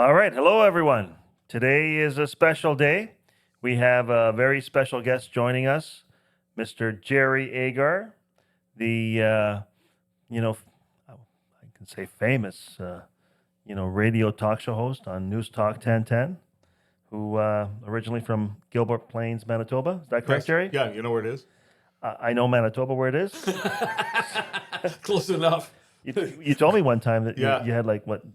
All right. Hello, everyone. Today is a special day. We have a very special guest joining us, Mr. Jerry Agar, the, you know, I can say famous, radio talk show host on Newstalk 1010, who originally from Gilbert Plains, Manitoba. Is that correct, Yes. Jerry? Yeah, you know where it is? I know Manitoba where it is. Close enough. You told me one time that Yeah. you had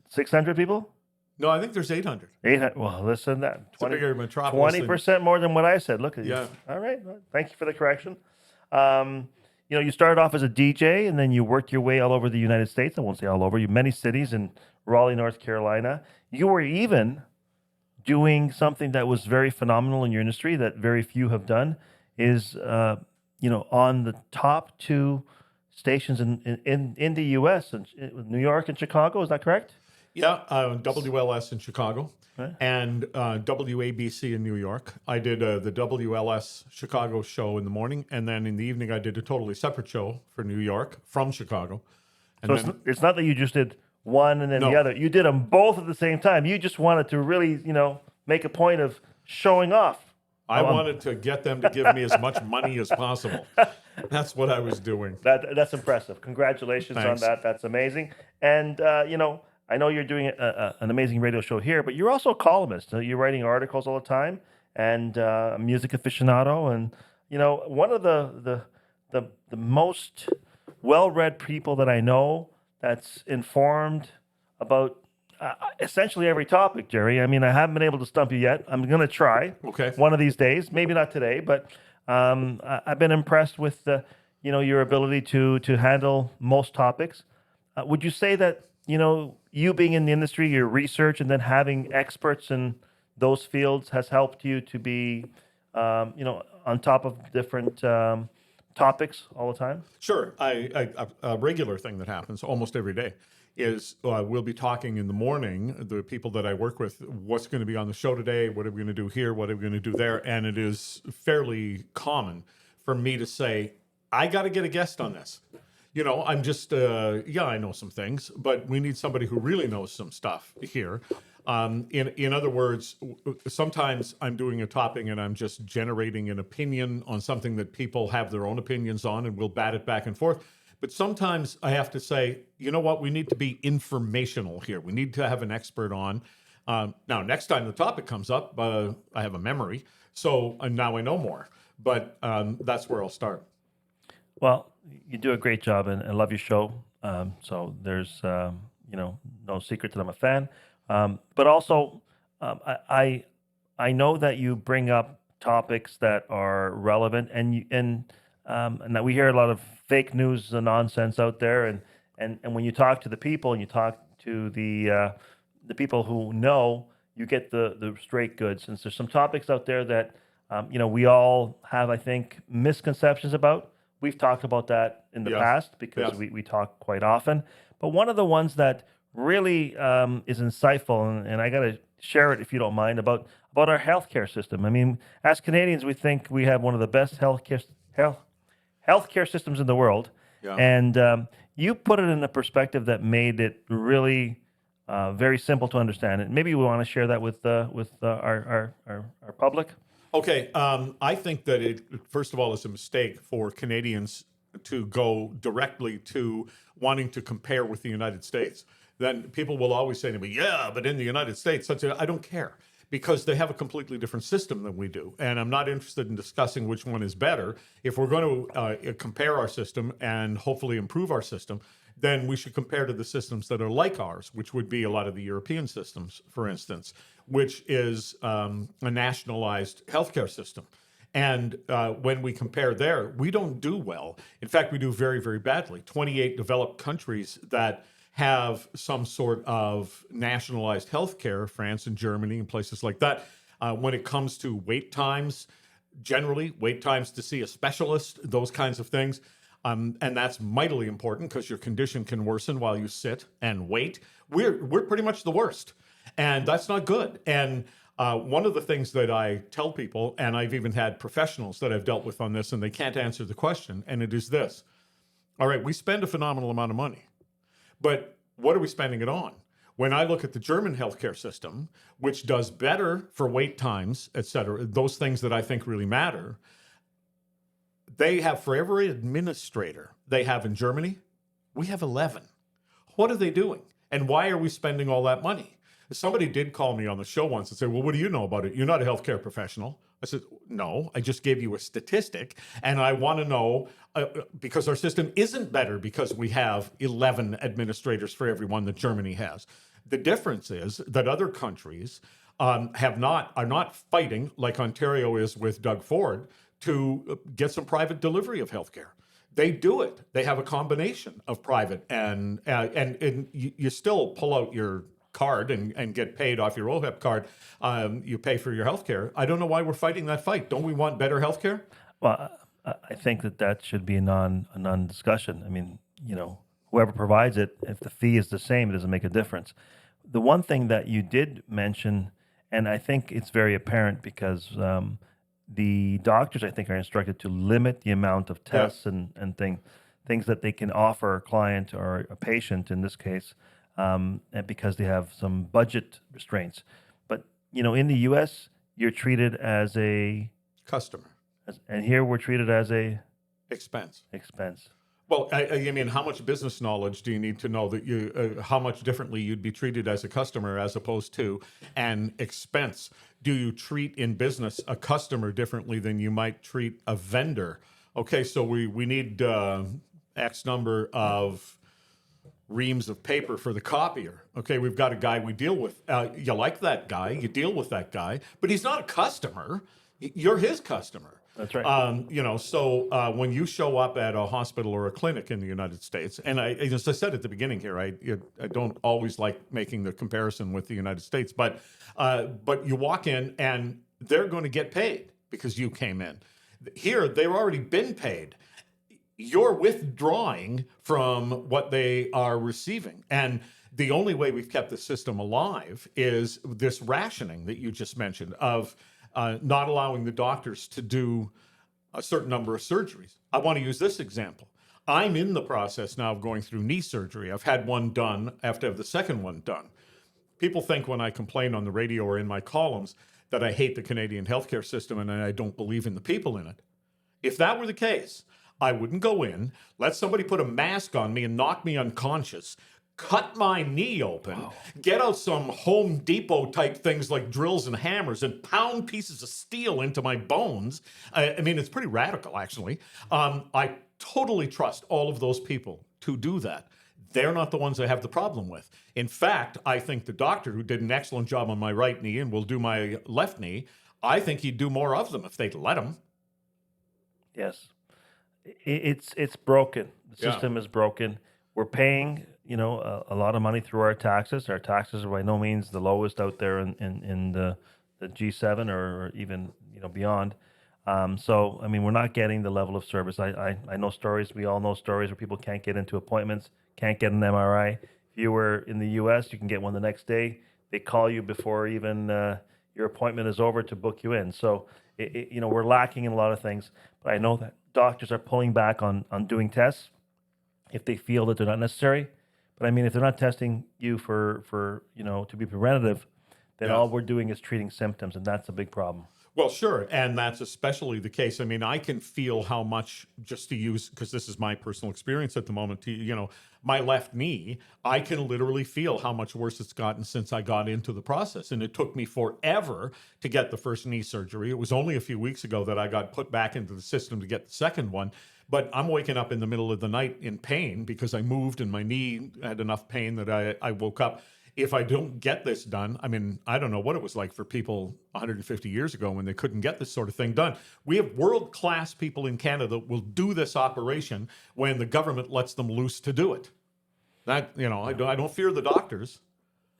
600 people? No, I think there's 800. 800. Well, listen, that It's a bigger metropolis. 20% more than what I said. Look at you. Yeah. All right. Well, thank you for the correction. You started off as a DJ and then you worked your way all over the United States. I won't say all over, you many cities in Raleigh, North Carolina. You were even doing something that was very phenomenal in your industry that very few have done is, on the top two stations in the U.S. and New York and Chicago. Is that correct? Yeah, WLS in Chicago Right. and WABC in New York. I did the WLS Chicago show in the morning, and then in the evening I did a totally separate show for New York from Chicago. And So it's not that you just did one and then the No. other. You did them both at the same time. You just wanted to really, make a point of showing off. I wanted to get them to give me as much money as possible. That's what I was doing. That's impressive. Congratulations Thanks. on that. That's amazing. And I know you're doing an amazing radio show here, but you're also a columnist. You're writing articles all the time, and a music aficionado. And one of the most well-read people that I know that's informed about essentially every topic, Jerry. I mean, I haven't been able to stump you yet. I'm going to try. Okay. One of these days, maybe not today, but I've been impressed with your ability to handle most topics. Would you say that you being in the industry, your research, and then having experts in those fields has helped you to be on top of different topics all the time? Sure. A regular thing that happens almost every day is we'll be talking in the morning, the people that I work with, what's going to be on the show today, what are we going to do here, what are we going to do there, and it is fairly common for me to say, I got to get a guest on this. I'm just, I know some things, but we need somebody who really knows some stuff here. In other words, sometimes I'm doing a topic and I'm just generating an opinion on something that people have their own opinions on, and we'll bat it back and forth. But sometimes I have to say, you know what, we need to be informational here. We need to have an expert on. Now, next time the topic comes up, I have a memory, so now I know more. But that's where I'll start. Well, you do a great job, and I love your show. So there's, no secret that I'm a fan. But also, I know that you bring up topics that are relevant, and that we hear a lot of fake news and nonsense out there. And when you talk to the people and you talk to the people who know, you get the straight goods. And so there's some topics out there that we all have, I think, misconceptions about. We've talked about that in the Yeah. past because Yeah. we talk quite often. But one of the ones that really is insightful, and I got to share it if you don't mind, about our healthcare system. I mean, as Canadians, we think we have one of the best healthcare systems in the world. Yeah. And you put it in a perspective that made it really very simple to understand. And maybe we want to share that with our public. Okay, I think that it, first of all, is a mistake for Canadians to go directly to wanting to compare with the United States. Then people will always say to me, yeah, but in the United States, I don't care, because they have a completely different system than we do. And I'm not interested in discussing which one is better. If we're going to compare our system and hopefully improve our system, then we should compare to the systems that are like ours, which would be a lot of the European systems, for instance, which is a nationalized healthcare system. And when we compare there, we don't do well. In fact, we do very, very badly. 28 developed countries that have some sort of nationalized healthcare, France and Germany and places like that, when it comes to wait times, generally, wait times to see a specialist, those kinds of things. And that's mightily important because your condition can worsen while you sit and wait. We're pretty much the worst, and that's not good. And one of the things that I tell people, and I've even had professionals that I've dealt with on this, and they can't answer the question, and it is this. All right, we spend a phenomenal amount of money, but what are we spending it on? When I look at the German healthcare system, which does better for wait times, et cetera, those things that I think really matter, they have for every administrator they have in Germany, we have 11. What are they doing? And why are we spending all that money? Somebody did call me on the show once and say, well, what do you know about it? You're not a healthcare professional. I said, no, I just gave you a statistic. And I want to know, because our system isn't better because we have 11 administrators for every one that Germany has. The difference is that other countries are not fighting like Ontario is with Doug Ford to get some private delivery of healthcare. They do it. They have a combination of private and you still pull out your card and get paid off your OHIP card. You pay for your health care. I don't know why we're fighting that fight. Don't we want better health care? Well, I think that should be a non-discussion. I mean, whoever provides it, if the fee is the same, it doesn't make a difference. The one thing that you did mention, and I think it's very apparent because the doctors, I think, are instructed to limit the amount of tests and things that they can offer a client or a patient in this case, and because they have some budget restraints. But in the U.S., you're treated as a customer, and here we're treated as a expense. Well, I mean, how much business knowledge do you need to know that how much differently you'd be treated as a customer as opposed to an expense? Do you treat in business a customer differently than you might treat a vendor? Okay, so we need X number of reams of paper for the copier. Okay, we've got a guy we deal with. You like that guy, you deal with that guy, but he's not a customer. You're his customer. That's right. So when you show up at a hospital or a clinic in the United States, and as I said at the beginning here, I don't always like making the comparison with the United States, but you walk in and they're going to get paid because you came in. Here, they've already been paid. You're withdrawing from what they are receiving. And the only way we've kept the system alive is this rationing that you just mentioned of not allowing the doctors to do a certain number of surgeries. I want to use this example. I'm in the process now of going through knee surgery. I've had one done. I have to have the second one done. People think when I complain on the radio or in my columns that I hate the Canadian healthcare system and I don't believe in the people in it. If that were the case, I wouldn't go in, let somebody put a mask on me and knock me unconscious, cut my knee open, get out some Home Depot type things like drills and hammers and pound pieces of steel into my bones. I mean, it's pretty radical, actually. I totally trust all of those people to do that. They're not the ones I have the problem with. In fact, I think the doctor who did an excellent job on my right knee and will do my left knee, I think he'd do more of them if they'd let him. Yes. It's broken. The system is broken. We're paying, a lot of money through our taxes. Our taxes are by no means the lowest out there in the G7 or even beyond. So I mean, we're not getting the level of service. I know stories. We all know stories where people can't get into appointments, can't get an MRI. If you were in the U.S., you can get one the next day. They call you before even your appointment is over to book you in. So we're lacking in a lot of things. But I know that doctors are pulling back on doing tests if they feel that they're not necessary. But I mean, if they're not testing you for to be preventative, then all we're doing is treating symptoms, and that's a big problem. Well, sure, and that's especially the case. I mean, I can feel how much, just to use, because this is my personal experience at the moment, my left knee, I can literally feel how much worse it's gotten since I got into the process. And it took me forever to get the first knee surgery. It was only a few weeks ago that I got put back into the system to get the second one. But I'm waking up in the middle of the night in pain because I moved and my knee had enough pain that I woke up. If I don't get this done, I mean, I don't know what it was like for people 150 years ago when they couldn't get this sort of thing done. We have world-class people in Canada that will do this operation when the government lets them loose to do it. That, I don't fear the doctors.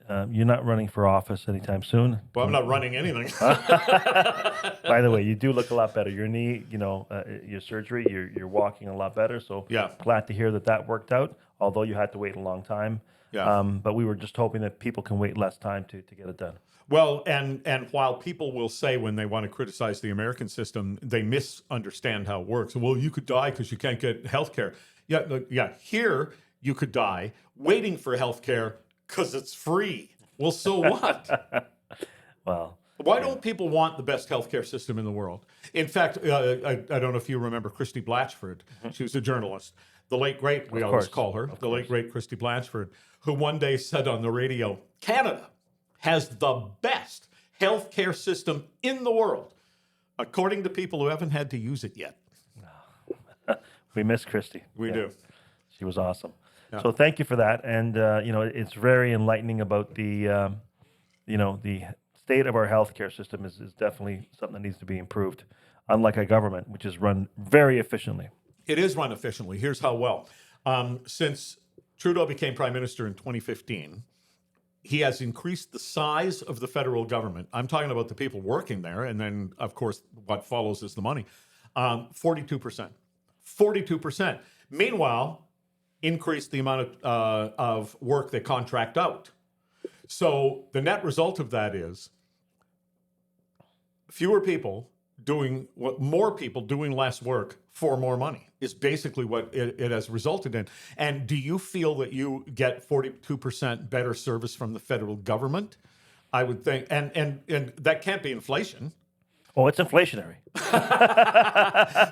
You're not running for office anytime soon. Well, I'm not running anything. By the way, you do look a lot better. Your knee, your surgery, you're walking a lot better. So glad to hear that worked out, although you had to wait a long time. Yeah. But we were just hoping that people can wait less time to get it done. Well, and while people will say when they want to criticize the American system, they misunderstand how it works. Well, you could die because you can't get health care. Yeah. Here, you could die waiting for health care Because it's free. Well, so what? Well, Why don't people want the best healthcare system in the world? In fact, I don't know if you remember Christy Blatchford. She was a journalist. The late, great, we of always course, call her, of the late, course. great Christy Blatchford, who one day said on the radio, Canada has the best healthcare system in the world, according to people who haven't had to use it yet. We miss Christy. We Yeah, do. she was awesome. Yeah. So thank you for that. And it's very enlightening about the state of our healthcare system is definitely something that needs to be improved. Unlike a government, which is run very efficiently. It is run efficiently. Here's how well. Since Trudeau became prime minister in 2015, he has increased the size of the federal government. I'm talking about the people working there, and then, of course, what follows is the money. 42%. 42%. Meanwhile, increased the amount of work they contract out. So the net result of that is fewer people doing what more people doing less work for more money is basically what it has resulted in. And do you feel that you get 42% better service from the federal government? I would think, and that can't be inflation. Oh, it's inflationary.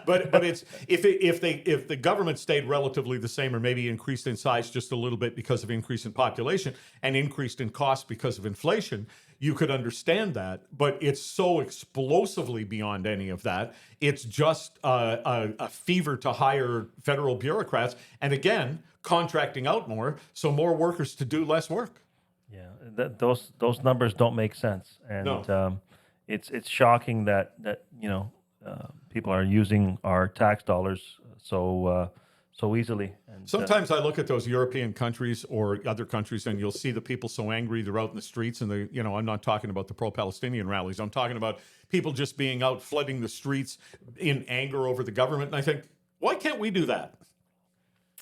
But it's if the government stayed relatively the same or maybe increased in size just a little bit because of increase in population and increased in cost because of inflation, you could understand that. But it's so explosively beyond any of that. It's just a fever to hire federal bureaucrats and again contracting out more, so more workers to do less work. Yeah, those numbers don't make sense, and No. it's shocking that people are using our tax dollars so easily. And Sometimes I look at those European countries or other countries, and you'll see the people so angry they're out in the streets. And I'm not talking about the pro-Palestinian rallies. I'm talking about people just being out flooding the streets in anger over the government. And I think, why can't we do that?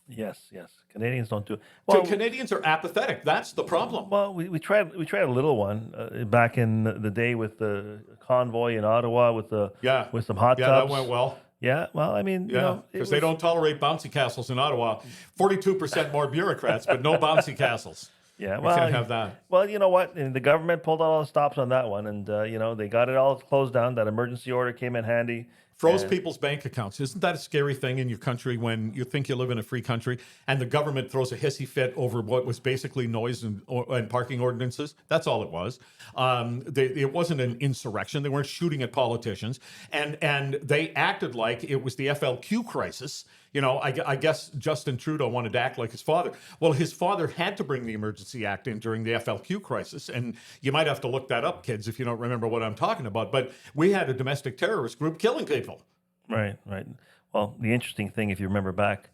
yes, Canadians don't do it. So Canadians are apathetic. That's the problem. Well, we tried a little one back in the day with the convoy in Ottawa with some hot Yeah, tubs. that went well. Yeah, well, I mean, Yeah, because they don't tolerate bouncy castles in Ottawa. 42% more bureaucrats, but no bouncy castles. Yeah, We well, can't have that. Well, you know what? And the government pulled out all the stops on that one, and they got it all closed down. That emergency order came in handy. Froze people's bank accounts. Isn't that a scary thing in your country when you think you live in a free country and the government throws a hissy fit over what was basically noise and parking ordinances? That's all it was. It wasn't an insurrection. They weren't shooting at politicians. And they acted like it was the FLQ crisis. I guess Justin Trudeau wanted to act like his father. Well, his father had to bring the Emergency Act in during the FLQ crisis. And you might have to look that up, kids, if you don't remember what I'm talking about. But we had a domestic terrorist group killing people. Right. Well, the interesting thing, if you remember back,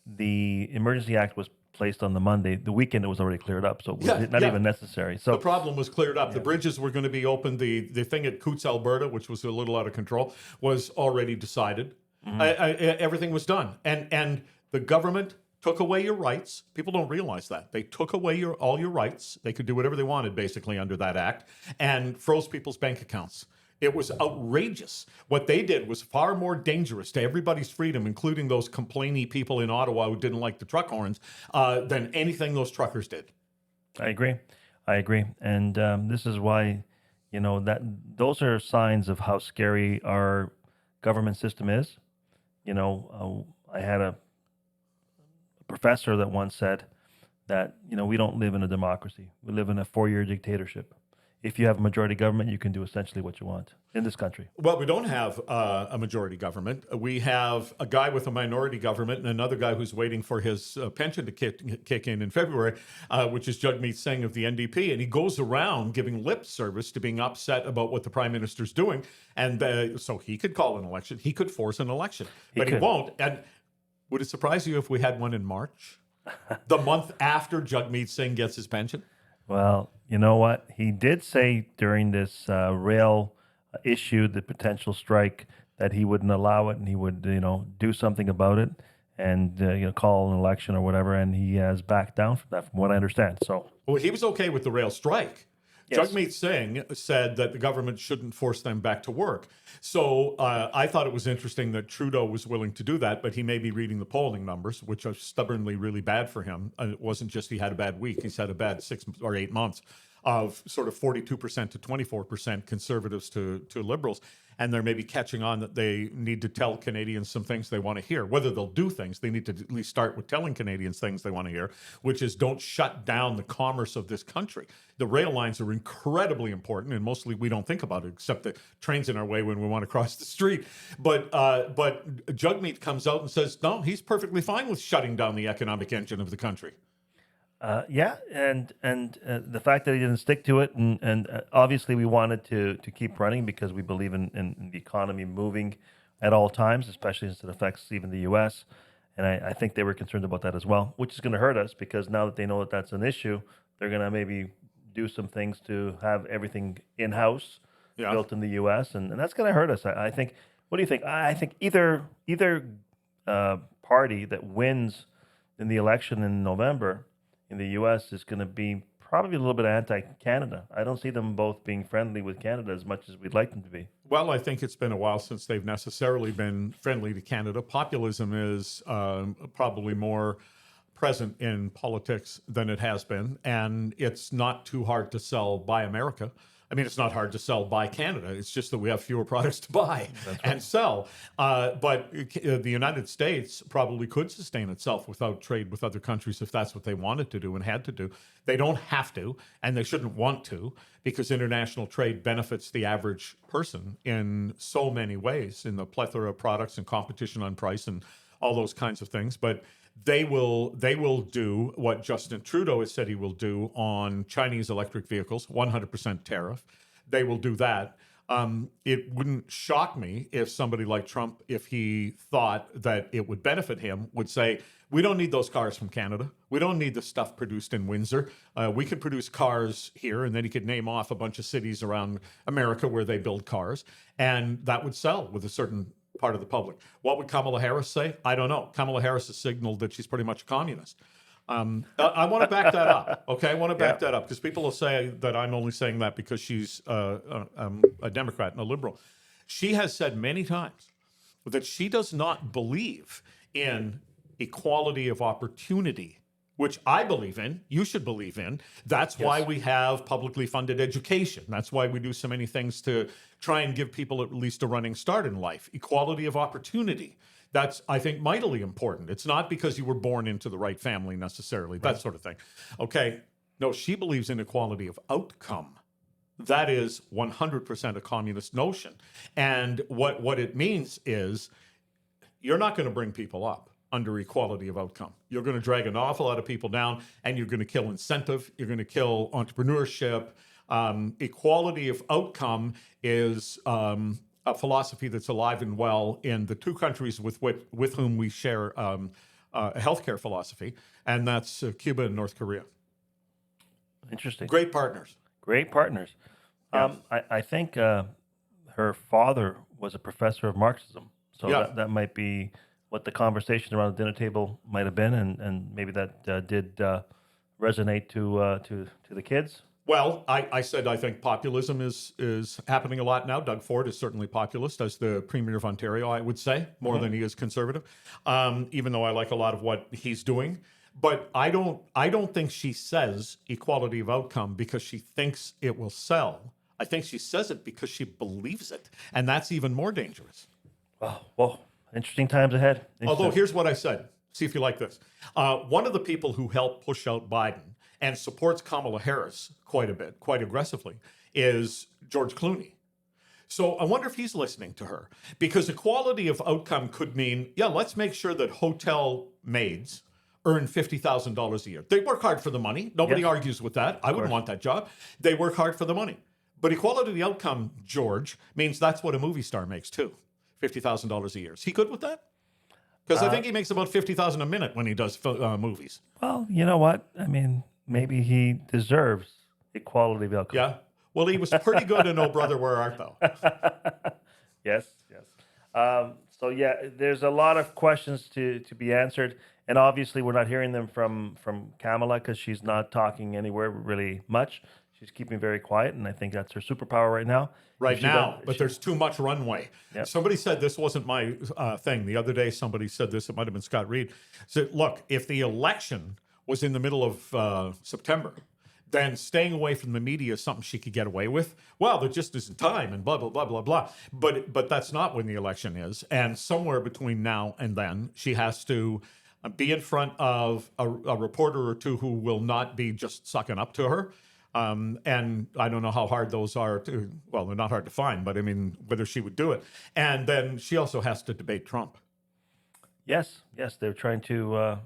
the Emergency Act was placed on the Monday. The weekend it was already cleared up, so it was not even necessary. So the problem was cleared up. The bridges were going to be opened. The thing at Coots, Alberta, which was a little out of control, was already decided. Everything was done, and the government took away your rights. People don't realize that they took away all your rights. They could do whatever they wanted, basically, under that act, and froze people's bank accounts. It was outrageous. What they did was far more dangerous to everybody's freedom, including those complainy people in Ottawa who didn't like the truck horns, than anything those truckers did. I agree, and this is why that those are signs of how scary our government system is. I had a professor that once said that we don't live in a democracy. We live in a 4-year dictatorship. If you have a majority government, you can do essentially what you want in this country. Well, we don't have a majority government. We have a guy with a minority government and another guy who's waiting for his pension to kick in February, which is Jagmeet Singh of the NDP. And he goes around giving lip service to being upset about what the prime minister's doing. And so he could call an election. He could force an election, but he won't. And would it surprise you if we had one in March, the month after Jagmeet Singh gets his pension? Well, you know what? He did say during this rail issue, the potential strike, that he wouldn't allow it and he would, do something about it and, call an election or whatever. And he has backed down from that, from what I understand. So, Well, he was okay with the rail strike. Yes. Jagmeet Singh said that the government shouldn't force them back to work. So I thought it was interesting that Trudeau was willing to do that, but he may be reading the polling numbers, which are stubbornly really bad for him. And it wasn't just he had a bad week, he's had a bad 6 or 8 months of sort of 42% to 24% conservatives to liberals. And they're maybe catching on that they need to tell Canadians some things they want to hear. Whether they'll do things, they need to at least start with telling Canadians things they want to hear, which is don't shut down the commerce of this country. The rail lines are incredibly important, and mostly we don't think about it, except the trains in our way when we want to cross the street. But Jagmeet comes out and says, no, he's perfectly fine with shutting down the economic engine of the country. Yeah, and the fact that he didn't stick to it, and obviously we wanted to keep running because we believe in the economy moving at all times, especially since it affects even the U.S. And I think they were concerned about that as well, which is going to hurt us because now that they know that that's an issue, they're going to maybe do some things to have everything in house, Yeah. built in the U.S., and that's going to hurt us. I think. What do you think? I think either party that wins in the election in November in the U.S. is going to be probably a little bit anti-Canada. I don't see them both being friendly with Canada as much as we'd like them to be. Well, I think it's been a while since they've necessarily been friendly to Canada. Populism is probably more present in politics than it has been, and it's not too hard to sell Buy America. I mean, it's not hard to sell Buy Canada. It's just that we have fewer products to buy and sell. But the United States probably could sustain itself without trade with other countries if that's what they wanted to do and had to do. They don't have to, and they shouldn't want to, because international trade benefits the average person in so many ways, in the plethora of products and competition on price and all those kinds of things. But they will do what Justin Trudeau has said he will do on Chinese electric vehicles, 100% tariff. They will do that. It wouldn't shock me if somebody like Trump, if he thought that it would benefit him, would say, we don't need those cars from Canada. We don't need the stuff produced in Windsor. We can produce cars here, and then he could name off a bunch of cities around America where they build cars, and that would sell with a certain part of the public. What would Kamala Harris say? I don't know. Kamala Harris has signaled that she's pretty much a communist. I want to back that up. Okay, I want to back that up because people will say that I'm only saying that because she's a Democrat and a liberal. She has said many times that she does not believe in equality of opportunity, which I believe in, you should believe in. That's why we have publicly funded education. That's why we do so many things to try and give people at least a running start in life. Equality of opportunity. That's, I think, mightily important. It's not because you were born into the right family necessarily, that sort of thing. Okay, no, she believes in equality of outcome. That is 100% a communist notion. And what it means is you're not going to bring people up under equality of outcome. You're going to drag an awful lot of people down, and you're going to kill incentive. You're going to kill entrepreneurship. Equality of outcome is a philosophy that's alive and well in the two countries with whom we share a healthcare philosophy, and that's Cuba and North Korea. Interesting. Great partners. Great partners. Yeah. I think her father was a professor of Marxism, so that might be what the conversation around the dinner table might have been, and maybe that did resonate to the kids. Well, I said I think populism is happening a lot now. Doug Ford is certainly populist as the Premier of Ontario, I would say, more than he is conservative, even though I like a lot of what he's doing. But I don't think she says equality of outcome because she thinks it will sell. I think she says it because she believes it, and that's even more dangerous. Well, interesting times ahead. Although, here's what I said. See if you like this. One of the people who helped push out Biden and supports Kamala Harris quite a bit, quite aggressively, is George Clooney. So I wonder if he's listening to her. Because equality of outcome could mean, let's make sure that hotel maids earn $50,000 a year. They work hard for the money. Nobody argues with that. I wouldn't want that job. They work hard for the money. But equality of the outcome, George, means that's what a movie star makes too. $50,000 a year. Is he good with that? Because I think he makes about $50,000 a minute when he does movies. Well, you know what? I mean, maybe he deserves equality of outcome. Yeah. Well, he was pretty good in Oh Brother, Where Art Thou? Yes. So there's a lot of questions to be answered, and obviously we're not hearing them from Kamala because she's not talking anywhere really much. she's keeping very quiet, and I think that's her superpower right now. right If she now, does, but there's too much runway. Yep. Somebody said this wasn't my thing. The other day, somebody said this. It might have been Scott Reed. Said, look, if the election was in the middle of September, then staying away from the media is something she could get away with. Well, there just isn't time and blah, blah, blah, blah, blah. But that's not when the election is. And somewhere between now and then, she has to be in front of a reporter or two who will not be just sucking up to her. And I don't know how hard those are to, well, they're not hard to find, but I mean, whether she would do it. And then she also has to debate Trump. Yes, yes, they're trying to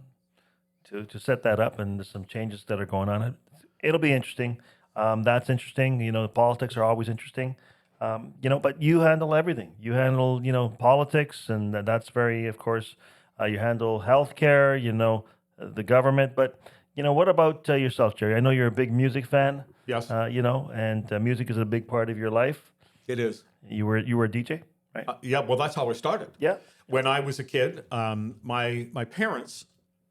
set that up, and there's some changes that are going on. It'll be interesting. That's interesting. You know, politics are always interesting. You know, but you handle everything. You handle, you know, politics, and that's very, of course, you handle healthcare. You know, the government. But you know, what about yourself, Jerry? I know you're a big music fan. Yes, You know, and music is a big part of your life. it is. You were a DJ, right? Yeah, well, that's how I started. Yeah. When I was a kid, my parents,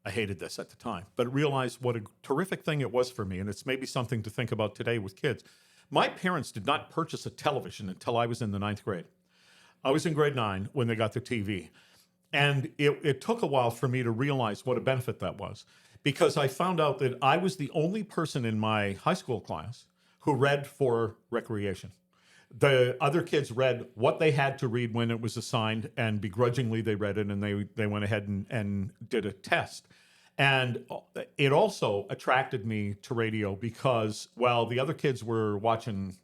I hated this at the time, but realized what a terrific thing it was for me. And it's maybe something to think about today with kids. My parents did not purchase a television until I was in the 9th grade. I was in grade 9 when they got the TV. And it took a while for me to realize what a benefit that was, because I found out that I was the only person in my high school class who read for recreation. The other kids read what they had to read when it was assigned, and begrudgingly they read it, and they went ahead and did a test. And it also attracted me to radio because, while the other kids were watching,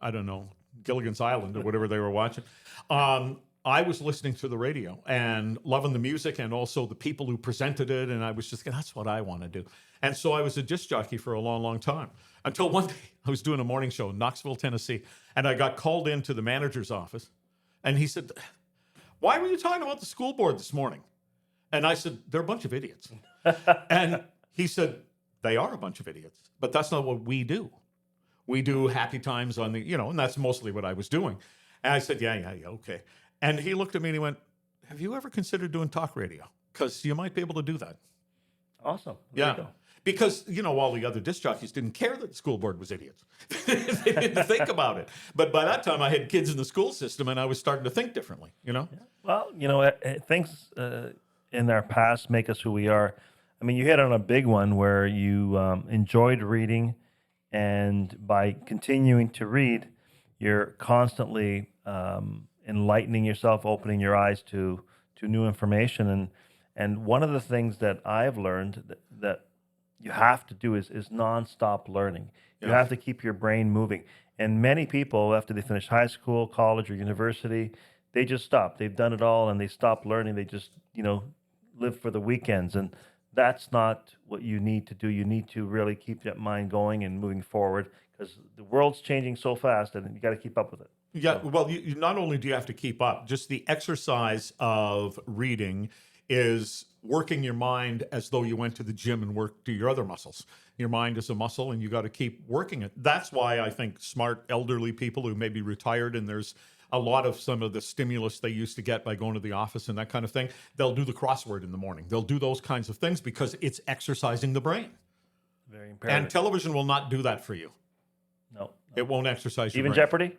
I don't know, Gilligan's Island or whatever they were watching, I was listening to the radio and loving the music and also the people who presented it. And I was just, that's what I want to do. And so I was a disc jockey for a long, long time, until one day I was doing a morning show in Knoxville, Tennessee, and I got called into the manager's office. And he said, "Why were you talking about the school board this morning?" And I said, "They're a bunch of idiots." And he said, "They are a bunch of idiots, but that's not what we do. We do happy times on the, and that's mostly what I was doing." And I said, yeah, okay. And he looked at me and he went, "Have you ever considered doing talk radio? Because you might be able to do that." Awesome. There you Yeah. go. Because, all the other disc jockeys didn't care that the school board was idiots. They didn't think about it. But by that time, I had kids in the school system, and I was starting to think differently, Well, things in our past make us who we are. I mean, you hit on a big one where you enjoyed reading, and by continuing to read, you're constantly enlightening yourself, opening your eyes to new information. And one of the things that I've learned that you have to do is nonstop learning. You Yeah. have to keep your brain moving. And many people, after they finish high school, college, or university, they just stop. They've done it all and they stop learning. They just, live for the weekends. And that's not what you need to do. You need to really keep that mind going and moving forward, because the world's changing so fast and you got to keep up with it. Yeah, well, you not only do you have to keep up, just the exercise of reading is working your mind as though you went to the gym and worked to your other muscles. Your mind is a muscle, and you got to keep working it. That's why I think smart elderly people who may be retired, and there's a lot of some of the stimulus they used to get by going to the office and that kind of thing, they'll do the crossword in the morning. They'll do those kinds of things because it's exercising the brain. Very imperative. And television will not do that for you. No. It won't exercise your Even brain. Jeopardy?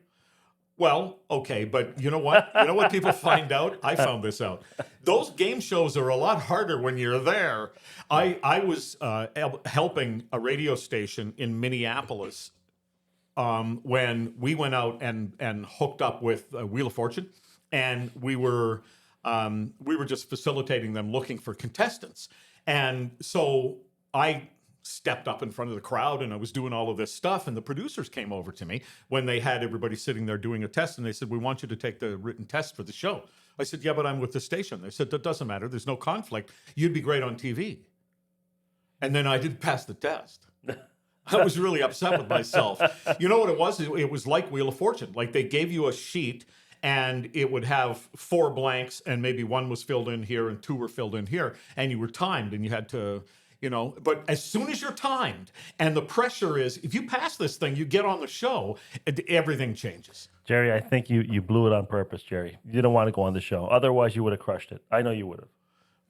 Well, okay, but you know what? You know what people find out? I found this out. Those game shows are a lot harder when you're there. I was helping a radio station in Minneapolis when we went out and hooked up with Wheel of Fortune, and we were just facilitating them looking for contestants. And so I stepped up in front of the crowd and I was doing all of this stuff, and the producers came over to me when they had everybody sitting there doing a test, and they said, "We want you to take the written test for the show." I said, "Yeah, but I'm with the station." They said, "That doesn't matter. There's no conflict. You'd be great on TV." And then I didn't pass the test. I was really upset with myself. You know what it was? It was like Wheel of Fortune. Like, they gave you a sheet and it would have 4 blanks, and maybe 1 was filled in here and 2 were filled in here, and you were timed, and you had to, but as soon as you're timed and the pressure is, if you pass this thing, you get on the show, everything changes. Jerry, I think you blew it on purpose, Jerry. You didn't want to go on the show. Otherwise, you would have crushed it. I know you would have.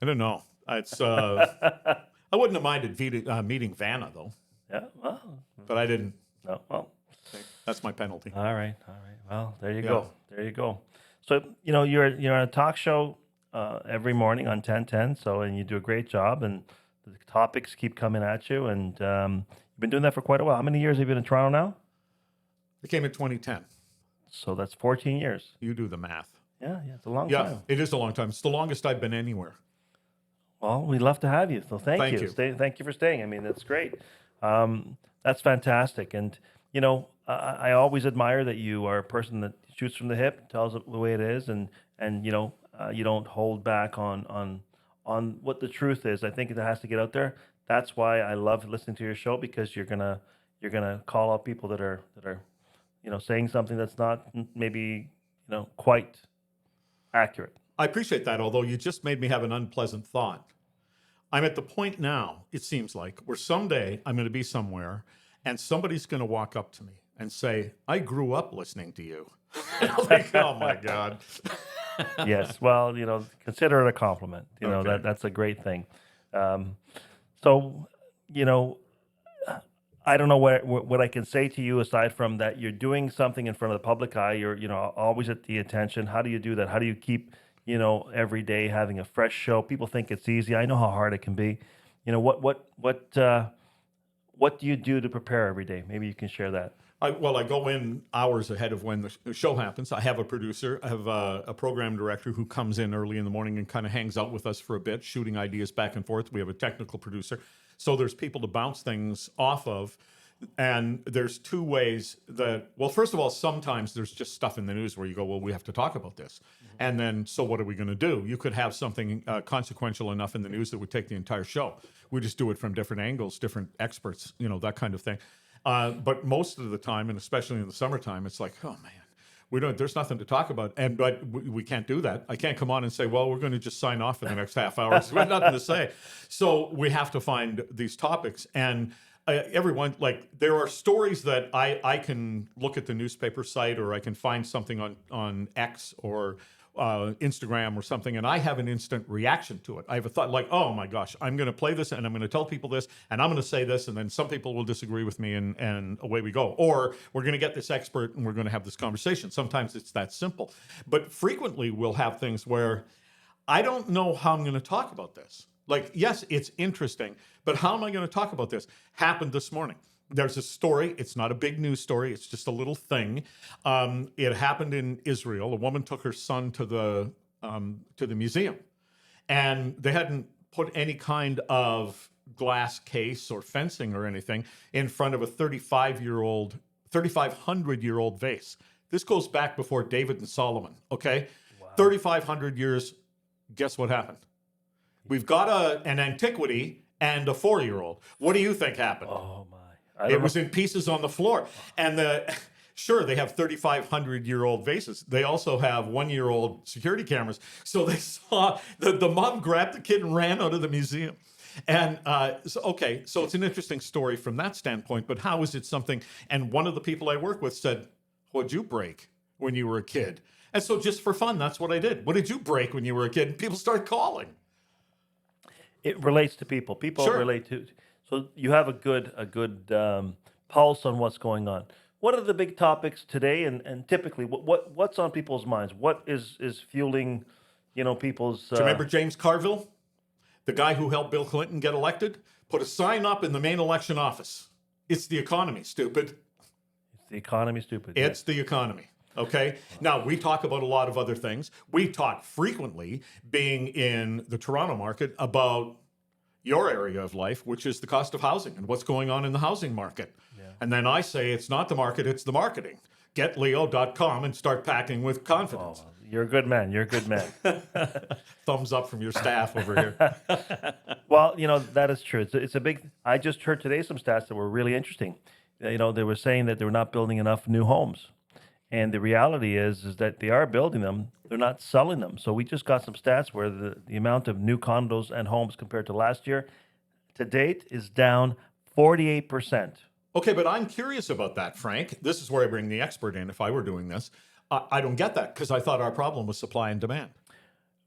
I don't know. It's I wouldn't have minded meeting Vanna, though, Yeah, well, but I didn't. No. Well, Okay, that's my penalty. all right. All right. Well, there you Yeah. go. There you go. So, you're on a talk show every morning on 1010. So, and you do a great job, and the topics keep coming at you. And you've been doing that for quite a while. How many years have you been in Toronto now? I came in 2010. So that's 14 years. You do the math. Yeah. Yeah. It's a long Yeah, time. it is a long time. It's the longest I've been anywhere. Well, we'd love to have you. So thank Thank you. you. Thank you for staying. I mean, that's great. That's fantastic. And, I always admire that you are a person that shoots from the hip, tells it the way it is, and you don't hold back on what the truth is. I think it has to get out there. That's why I love listening to your show, because you're gonna call out people that are saying something that's not maybe quite accurate. I appreciate that, although you just made me have an unpleasant thought. I'm at the point now, it seems like, where someday I'm going to be somewhere and somebody's going to walk up to me and say, I grew up listening to you. I'm like, oh my God. Yes. Well, consider it a compliment. Okay. That's a great thing. Um, so, you know, I don't know what I can say to you aside from that you're doing something in front of the public eye. You're, always at the attention. How do you do that? How do you keep, every day having a fresh show? People think it's easy. I know how hard it can be. What do you do to prepare every day? Maybe you can share that. I go in hours ahead of when the show happens. I have a producer. I have a program director who comes in early in the morning and kind of hangs out with us for a bit, shooting ideas back and forth. We have a technical producer. So there's people to bounce things off of. And there's two ways that, well, first of all, sometimes there's just stuff in the news where you go, well, we have to talk about this. And then, so what are we going to do? You could have something consequential enough in the news that would take the entire show. We just do it from different angles, different experts, that kind of thing. But most of the time, and especially in the summertime, it's like, oh man, there's nothing to talk about. But we can't do that. I can't come on and say, well, we're going to just sign off for the next half hour. We have nothing to say. So we have to find these topics. And everyone, like, there are stories that I can look at the newspaper site, or I can find something on X or Instagram or something, and I have an instant reaction to it. I have a thought like, oh my gosh, I'm going to play this and I'm going to tell people this and I'm going to say this, and then some people will disagree with me, and away we go. Or we're going to get this expert and we're going to have this conversation. Sometimes it's that simple. But frequently we'll have things where I don't know how I'm going to talk about this. Like, yes, it's interesting, but how am I going to talk about this? Happened this morning. There's a story. It's not a big news story. It's just a little thing. It happened in Israel. A woman took her son to the museum, and they hadn't put any kind of glass case or fencing or anything in front of a 3,500-year-old vase. This goes back before David and Solomon. Okay, wow. 3,500 years. Guess what happened? We've got an antiquity and a 4-year-old. What do you think happened? Oh my! It was in pieces on the floor. And sure, they have 3,500-year-old vases. They also have 1-year-old security cameras. So they saw the mom grabbed the kid and ran out of the museum. And so it's an interesting story from that standpoint. But how is it something? And one of the people I work with said, "What'd you break when you were a kid?" And so just for fun, that's what I did. What did you break when you were a kid? And people start calling. It relates to people. People Sure. relate to. So you have a good pulse on what's going on. What are the big topics today, and typically what's on people's minds? What is fueling, people's? Do you remember James Carville, the guy who helped Bill Clinton get elected? Put a sign up in the main election office. It's the economy, stupid. It's the economy, stupid. It's the economy. Okay. Now, we talk about a lot of other things. We talk frequently, being in the Toronto market, about your area of life, which is the cost of housing and what's going on in the housing market. Yeah. And then I say it's not the market, it's the marketing. GetLeo.com and start packing with confidence. Oh, you're a good man. You're a good man. Thumbs up from your staff over here. Well, that is true. It's a big. I just heard today some stats that were really interesting. They were saying that they were not building enough new homes. And the reality is that they are building them. They're not selling them. So we just got some stats where the amount of new condos and homes compared to last year to date is down 48%. Okay, but I'm curious about that, Frank. This is where I bring the expert in if I were doing this. I don't get that, because I thought our problem was supply and demand.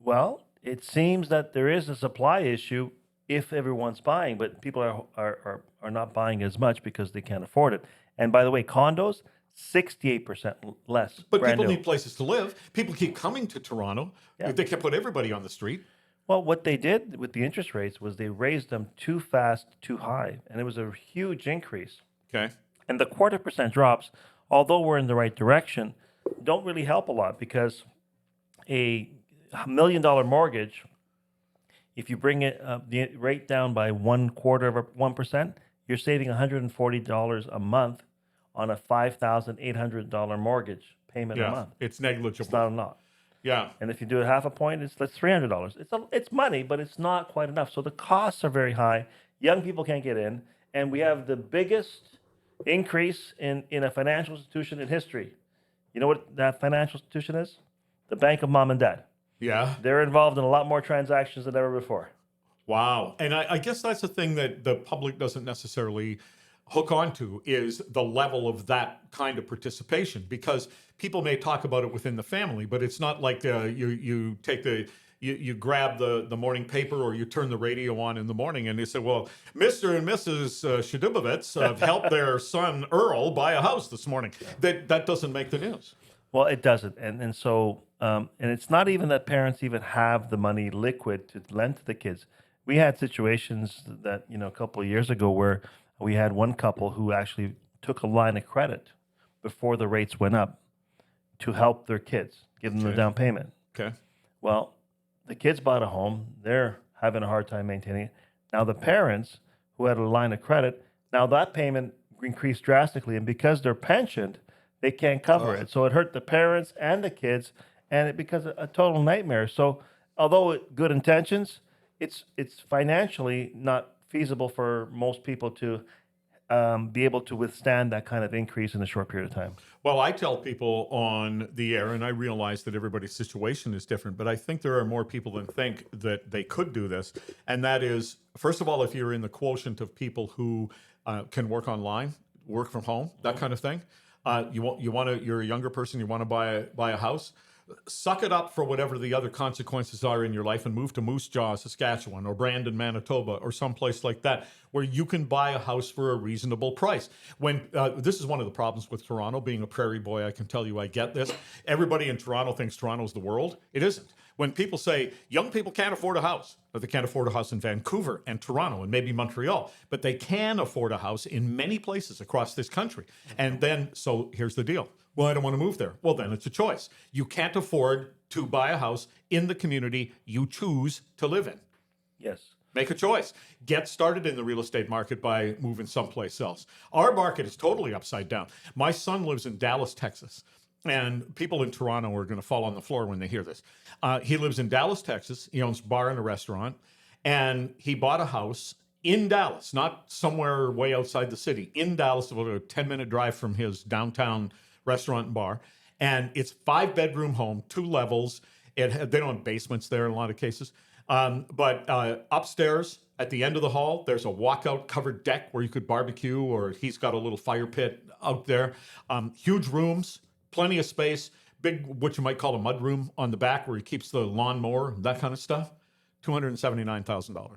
Well, it seems that there is a supply issue if everyone's buying, but people are not buying as much because they can't afford it. And by the way, condos, 68% less, But brand people new. need places to live. People keep coming to Toronto. Yeah. They can't put everybody on the street. Well, what they did with the interest rates was they raised them too fast, too high, and it was a huge increase. Okay. And the 0.25% drops, although we're in the right direction, don't really help a lot because a $1 million mortgage, if you bring it the rate down by 1/4 of 1%, you're saving $140 a month on a $5,800 mortgage payment a Yeah. month. It's It's negligible. not enough. Yeah. And if you do it half a point, that's $300. It's money, but it's not quite enough. So the costs are very high. Young people can't get in, and we have the biggest increase in a financial institution in history. You know what that financial institution is? The bank of mom and dad. Yeah. They're involved in a lot more transactions than ever before. Wow. And I guess that's the thing that the public doesn't necessarily hook onto is the level of that kind of participation, because people may talk about it within the family, but it's not like you take you grab the morning paper or you turn the radio on in the morning and they say, well, Mr. and Mrs. Shadubovitz have helped their son Earl buy a house this morning. That doesn't make the news. Well, it doesn't, and so and it's not even that parents even have the money liquid to lend to the kids. We had situations that a couple of years ago where we had one couple who actually took a line of credit before the rates went up to help their kids, give them the Okay. down payment. Okay. Well, the kids bought a home. They're having a hard time maintaining it. Now the parents who had a line of credit, now that payment increased drastically, and because they're pensioned, they can't cover it. So it hurt the parents and the kids, and it becomes a total nightmare. So although good intentions, it's financially not feasible for most people to be able to withstand that kind of increase in a short period of time. Well, I tell people on the air, and I realize that everybody's situation is different, but I think there are more people than think that they could do this. And that is, first of all, if you're in the quotient of people who can work online, work from home, that kind of thing, you're a younger person, you want to buy a house. Suck it up for whatever the other consequences are in your life and move to Moose Jaw, Saskatchewan, or Brandon, Manitoba, or someplace like that, where you can buy a house for a reasonable price. When this is one of the problems with Toronto, being a prairie boy, I can tell you I get this. Everybody in Toronto thinks Toronto's the world. It isn't. When people say young people can't afford a house, but they can't afford a house in Vancouver and Toronto and maybe Montreal, but they can afford a house in many places across this country. And then, so here's the deal. Well, I don't want to move there. Well, then it's a choice. You can't afford to buy a house in the community you choose to live in. Yes. Make a choice. Get started in the real estate market by moving someplace else. Our market is totally upside down. My son lives in Dallas, Texas. And people in Toronto are going to fall on the floor when they hear this. He lives in Dallas, Texas. He owns a bar and a restaurant. And he bought a house in Dallas, not somewhere way outside the city, in Dallas, about a 10-minute drive from his downtown restaurant and bar. And it's 5-bedroom home, 2 levels. They don't have basements there in a lot of cases. But upstairs at the end of the hall, there's a walkout covered deck where you could barbecue, or he's got a little fire pit out there. Huge rooms, plenty of space, big, what you might call a mud room on the back where he keeps the lawnmower, that kind of stuff. $279,000.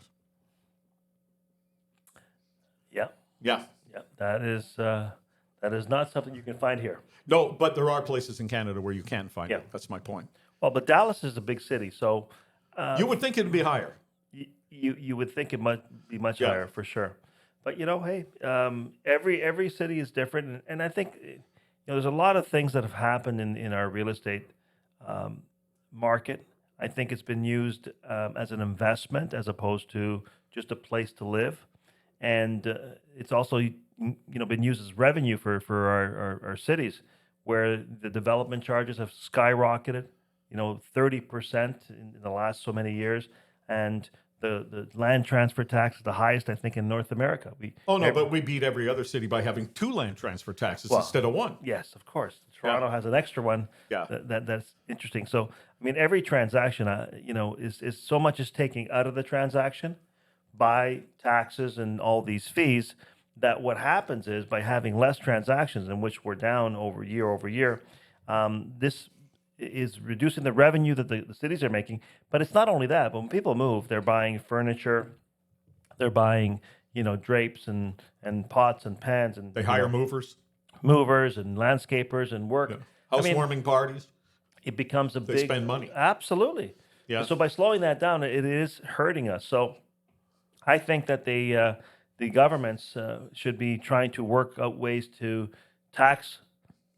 Yeah. Yeah. Yeah. That is not something you can find here. No, but there are places in Canada where you can find Yeah. it. That's my point. Well, but Dallas is a big city, so You would think it'd be higher. you would think it might be much Yeah. higher for sure. But hey, every city is different, and I think there's a lot of things that have happened in our real estate market. I think it's been used as an investment as opposed to just a place to live, and it's also been used as revenue for our cities, where the development charges have skyrocketed, 30% in the last so many years, and the land transfer tax is the highest I think in North America. But we beat every other city by having 2 land transfer taxes Well, instead of 1. Yes, of course. Toronto has an extra one. Yeah. That's interesting. So, I mean, every transaction, is so much is taking out of the transaction by taxes and all these fees, that what happens is by having less transactions, in which we're down over year, this is reducing the revenue that the cities are making. But it's not only that, but when people move, they're buying furniture, they're buying, drapes and pots and pans, and They hire movers. movers and landscapers and work. Yeah. I mean, Housewarming parties. it becomes a They big spend money. absolutely. Yeah. So by slowing that down, it is hurting us. So I think that the governments should be trying to work out ways to tax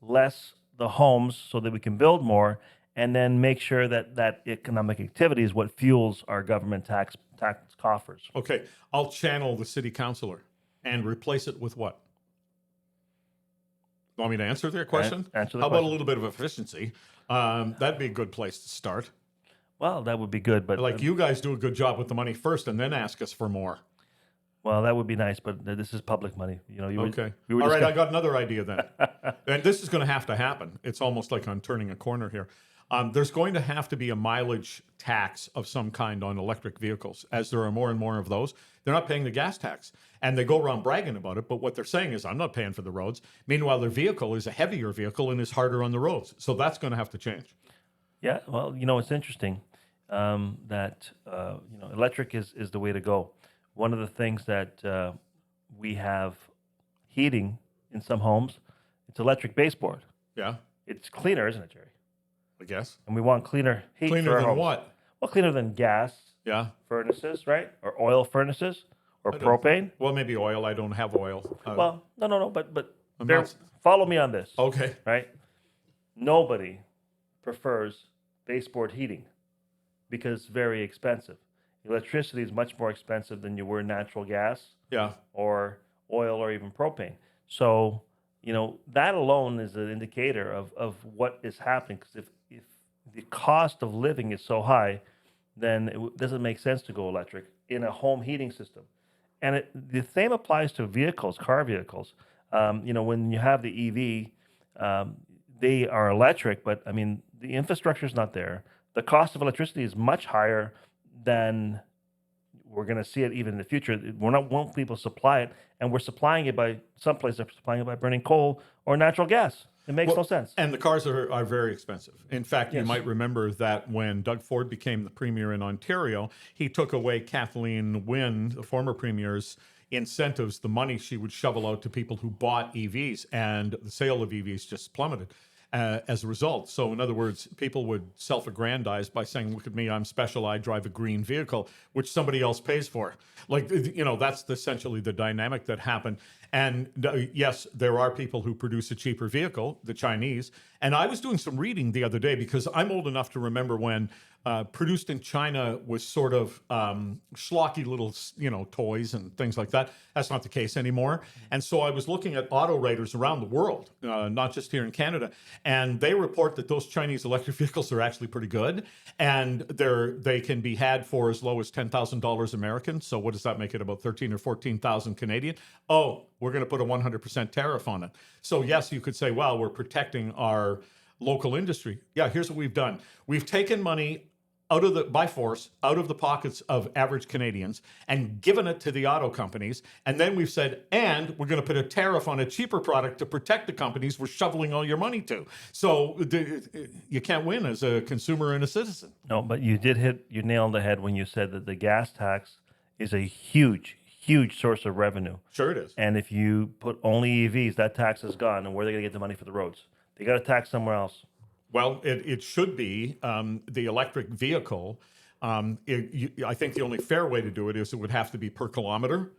less the homes so that we can build more, and then make sure that that economic activity is what fuels our government tax coffers. Okay, I'll channel the city councilor and replace it with what? Want me to answer their question? Answer the How about a question. little bit of efficiency? That'd be a good place to start. Well, that would be good, but Like you guys do a good job with the money first, and then ask us for more. well, that would be nice. But this is public money. You know, Okay. we were All right, I discuss- got another idea then. And this is going to have to happen. It's almost like I'm turning a corner here. There's going to have to be a mileage tax of some kind on electric vehicles, as there are more and more of those. They're not paying the gas tax. And they go around bragging about it, but what they're saying is, I'm not paying for the roads. Meanwhile, their vehicle is a heavier vehicle and is harder on the roads. So that's going to have to change. Yeah, well, you know, it's interesting that electric is the way to go. One of the things that we have heating in some homes, it's electric baseboard. Yeah, It's cleaner, isn't it, Jerry? I guess. And we want cleaner heat for Cleaner our than homes. what? Well, cleaner than gas Yeah. furnaces, right? Or oil furnaces, or don't- propane. Well, maybe oil. I don't have oil. Well, no, but I'm there, not- follow me on this, Okay. right? Nobody prefers baseboard heating because it's very expensive. Electricity is much more expensive than you were natural gas Yeah. or oil or even propane. So, you know, that alone is an indicator of what is happening. Because if the cost of living is so high, then it doesn't make sense to go electric in a home heating system. And the same applies to vehicles, car vehicles. You know, when you have the EV, they are electric, but I mean, the infrastructure is not there. The cost of electricity is much higher than we're going to see it even in the future. We're not won't people supply it, and we're supplying it by some places are supplying it by burning coal or natural gas. It makes no sense. And the cars are very expensive. In fact, you Yes. might remember that when Doug Ford became the premier in Ontario, he took away Kathleen Wynne, the former premier's incentives, the money she would shovel out to people who bought EVs, and the sale of EVs just plummeted as a result. So, in other words, people would self-aggrandize by saying, "Look at me, I'm special. I drive a green vehicle," which somebody else pays for. Like, you know, that's essentially the dynamic that happened. And yes, there are people who produce a cheaper vehicle, the Chinese. And I was doing some reading the other day because I'm old enough to remember when produced in China was sort of schlocky little, you know, toys and things like that. That's not the case anymore. And so I was looking at auto raters around the world, not just here in Canada, and they report that those Chinese electric vehicles are actually pretty good, and they can be had for as low as $10,000 American. So what does that make it? About 13 or 14,000 Canadian. Oh, we're going to put a 100% tariff on it. So yes, you could say, well, we're protecting our local industry. Yeah, here's what we've done. We've taken money by force out of the pockets of average Canadians and given it to the auto companies. And then we've said, and we're going to put a tariff on a cheaper product to protect the companies we're shoveling all your money to. So you can't win as a consumer and a citizen. No, but you nail on the head when you said that the gas tax is a huge source of revenue. Sure it is. And if you put only EVs, that tax is gone. And where are they going to get the money for the roads? They got to tax somewhere else. Well, it should be the electric vehicle. I think the only fair way to do it is it would have to be per kilometer.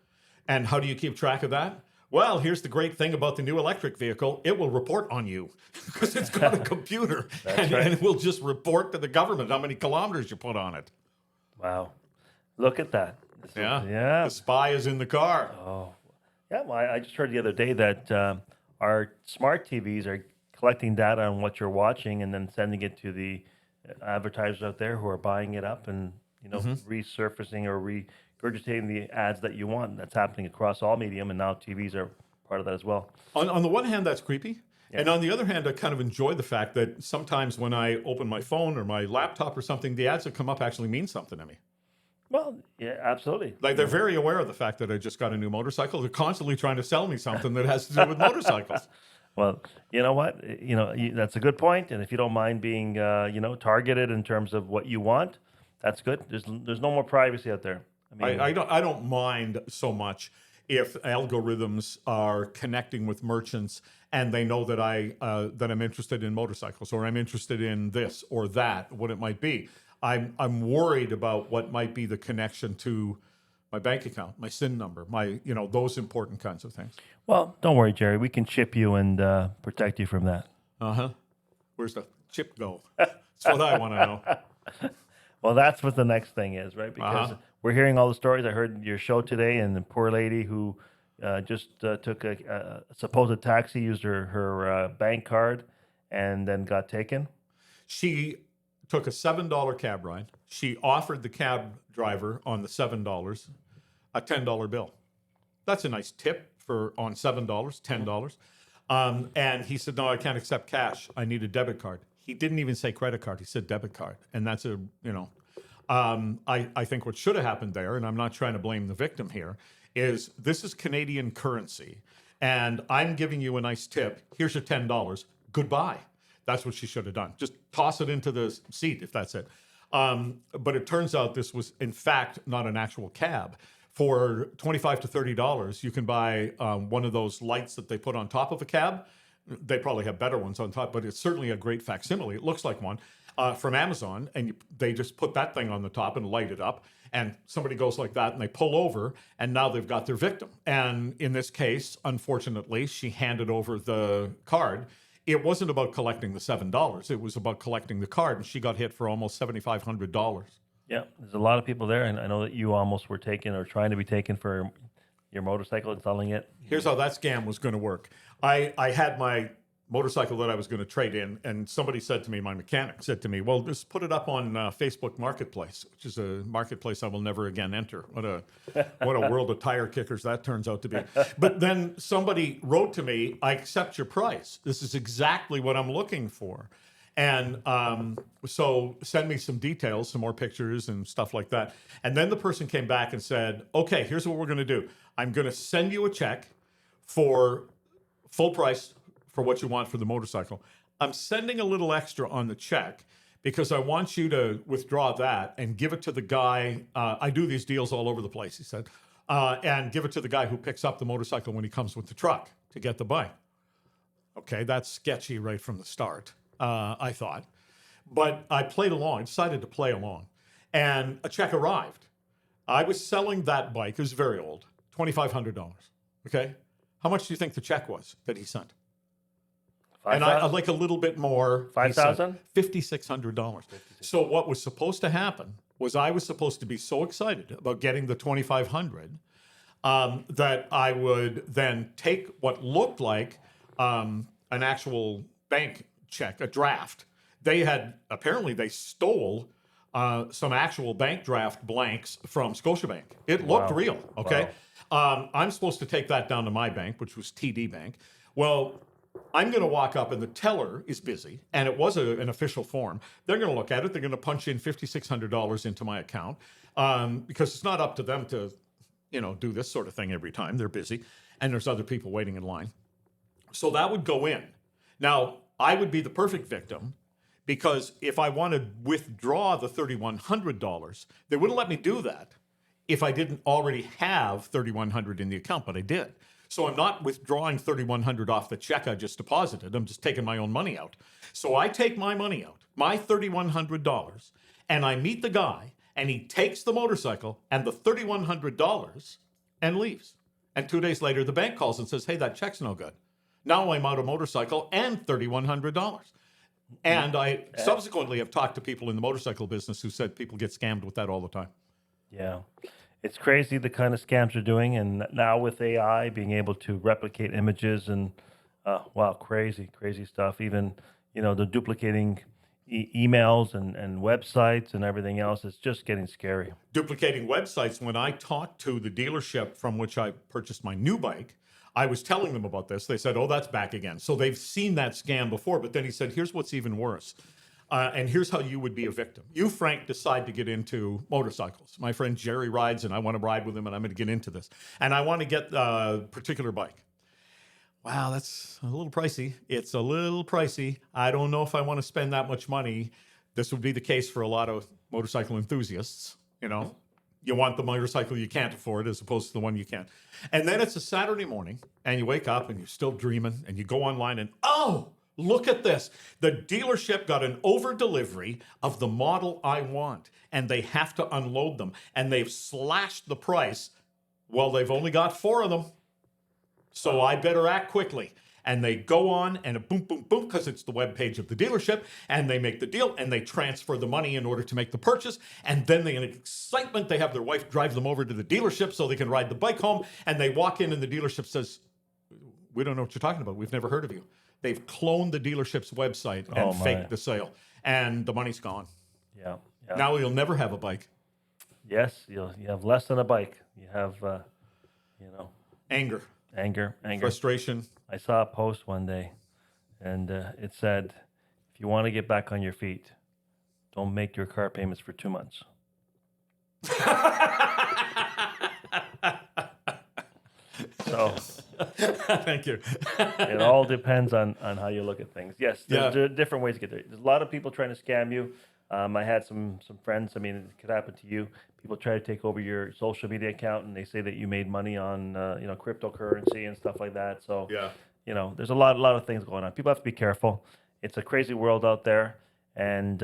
And how do you keep track of that? Well, here's the great thing about the new electric vehicle. It will report on you because it's got a computer. and it will just report to the government how many kilometers you put on it. Wow. Look at that. Yeah. The spy is in the car. Yeah, well, I just heard the other day that our smart TVs are collecting data on what you're watching and then sending it to the advertisers out there who are buying it up and, you know, resurfacing or regurgitating the ads that you want. That's happening across all medium, and now TVs are part of that as well. On the one hand, that's creepy. Yeah. And on the other hand, I kind of enjoy the fact that sometimes when I open my phone or my laptop or something, the ads that come up actually mean something to me. Well, yeah, absolutely. Like they're very aware of the fact that I just got a new motorcycle. They're constantly trying to sell me something that has to do with motorcycles. Well, you know what? You know, that's a good point. And if you don't mind being, targeted in terms of what you want, that's good. There's no more privacy out there. I don't mind so much if algorithms are connecting with merchants and they know that I'm interested in motorcycles, or I'm interested in this or that, what it might be. I'm worried about what might be the connection to my bank account, my SIN number, those important kinds of things. Well, don't worry, Jerry. We can chip you and protect you from that. Uh-huh. Where's the chip go? That's what I want to know. Well, that's what the next thing is, right? Because Uh-huh. we're hearing all the stories. I heard your show today, and the poor lady who just took a supposed taxi, used her bank card, and then got taken. She took a $7 cab ride. She offered the cab driver on the $7 a $10 bill. That's a nice tip on $7, $10. And he said, no, I can't accept cash. I need a debit card. He didn't even say credit card. He said debit card. And that's I think what should have happened there, and I'm not trying to blame the victim here, is this is Canadian currency. And I'm giving you a nice tip. Here's your $10. Goodbye. That's what she should have done. Just toss it into the seat if that's it. But it turns out this was, in fact, not an actual cab. For $25 to $30, you can buy one of those lights that they put on top of a cab. They probably have better ones on top, but it's certainly a great facsimile. It looks like one from Amazon, and they just put that thing on the top and light it up. And somebody goes like that, and they pull over, and now they've got their victim. And in this case, unfortunately, she handed over the card. It wasn't about collecting the $7. It was about collecting the card, and she got hit for almost $7,500. Yeah, there's a lot of people there, and I know that you almost were taken or trying to be taken for your motorcycle and selling it. Here's how that scam was going to work. I had my motorcycle that I was going to trade in, and somebody said to me, my mechanic said to me, well, just put it up on Facebook Marketplace, which is a marketplace I will never again enter. What a world of tire kickers that turns out to be. But then somebody wrote to me, I accept your price. This is exactly what I'm looking for. And so send me some details, some more pictures and stuff like that. And then the person came back and said, okay, here's what we're going to do. I'm going to send you a check for full price for what you want for the motorcycle. I'm sending a little extra on the check because I want you to withdraw that and give it to the guy. I do these deals all over the place, he said, and give it to the guy who picks up the motorcycle when he comes with the truck to get the bike. Okay, that's sketchy right from the start, I thought. But I played along, I decided to play along, and a check arrived. I was selling that bike, it was very old, $2,500, okay? How much do you think the check was that he sent? 5,000? And I'd like a little bit more. 5,000? $5,600. So what was supposed to happen was I was supposed to be so excited about getting the $2,500 that I would then take what looked like an actual bank check, a draft. Apparently they stole some actual bank draft blanks from Scotiabank. It looked real, okay? Wow. I'm supposed to take that down to my bank, which was TD Bank. Well, I'm going to walk up and the teller is busy, and it was an official form. They're going to look at it. They're going to punch in $5,600 into my account because it's not up to them to, do this sort of thing every time. They're busy, and there's other people waiting in line. So that would go in. Now, I would be the perfect victim because if I want to withdraw the $3,100, they wouldn't let me do that if I didn't already have $3,100 in the account, but I did. So I'm not withdrawing $3,100 off the check I just deposited. I'm just taking my own money out. So I take my money out, my $3,100, and I meet the guy, and he takes the motorcycle and the $3,100 and leaves. And 2 days later, the bank calls and says, hey, that check's no good. Now I'm out a motorcycle and $3,100. And I subsequently have talked to people in the motorcycle business who said people get scammed with that all the time. Yeah. It's crazy the kind of scams they're doing. And now with AI being able to replicate images and, wow, crazy stuff. Even, they're duplicating emails and websites and everything else. It's just getting scary. Duplicating websites. When I talked to the dealership from which I purchased my new bike, I was telling them about this. They said, oh, that's back again. So they've seen that scam before. But then he said, here's what's even worse. And here's how you would be a victim. You, Frank, decide to get into motorcycles. My friend Jerry rides, and I want to ride with him, and I'm going to get into this. And I want to get a particular bike. Wow, that's a little pricey. It's a little pricey. I don't know if I want to spend that much money. This would be the case for a lot of motorcycle enthusiasts, You want the motorcycle you can't afford as opposed to the one you can. And then it's a Saturday morning and you wake up and you're still dreaming and you go online and, oh, look at this. The dealership got an over delivery of the model I want and they have to unload them and they've slashed the price. Well, they've only got 4 of them. So I better act quickly. And they go on and a boom, boom, boom, because it's the web page of the dealership, and they make the deal and they transfer the money in order to make the purchase. And then they, in excitement, they have their wife drive them over to the dealership so they can ride the bike home. And they walk in and the dealership says, we don't know what you're talking about. We've never heard of you. They've cloned the dealership's website and faked the sale. And the money's gone. Yeah. Now you'll never have a bike. Yes, you have less than a bike. You have, Anger. Frustration. I saw a post one day, and it said, if you want to get back on your feet, don't make your car payments for 2 months. So, thank you. It all depends on how you look at things. Yes, there are different ways to get there. There's a lot of people trying to scam you. I had some friends. I mean, it could happen to you. People try to take over your social media account, and they say that you made money on cryptocurrency and stuff like that. So there's a lot of things going on. People have to be careful. It's a crazy world out there, and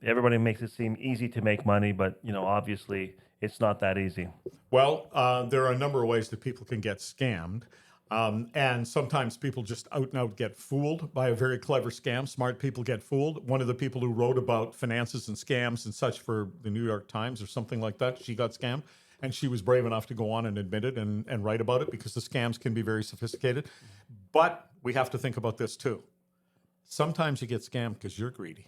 everybody makes it seem easy to make money, but obviously it's not that easy. Well, there are a number of ways that people can get scammed. And sometimes people just out and out get fooled by a very clever scam. Smart people get fooled. One of the people who wrote about finances and scams and such for the New York Times or something like that, she got scammed. And she was brave enough to go on and admit it and write about it because the scams can be very sophisticated. But we have to think about this too. Sometimes you get scammed because you're greedy.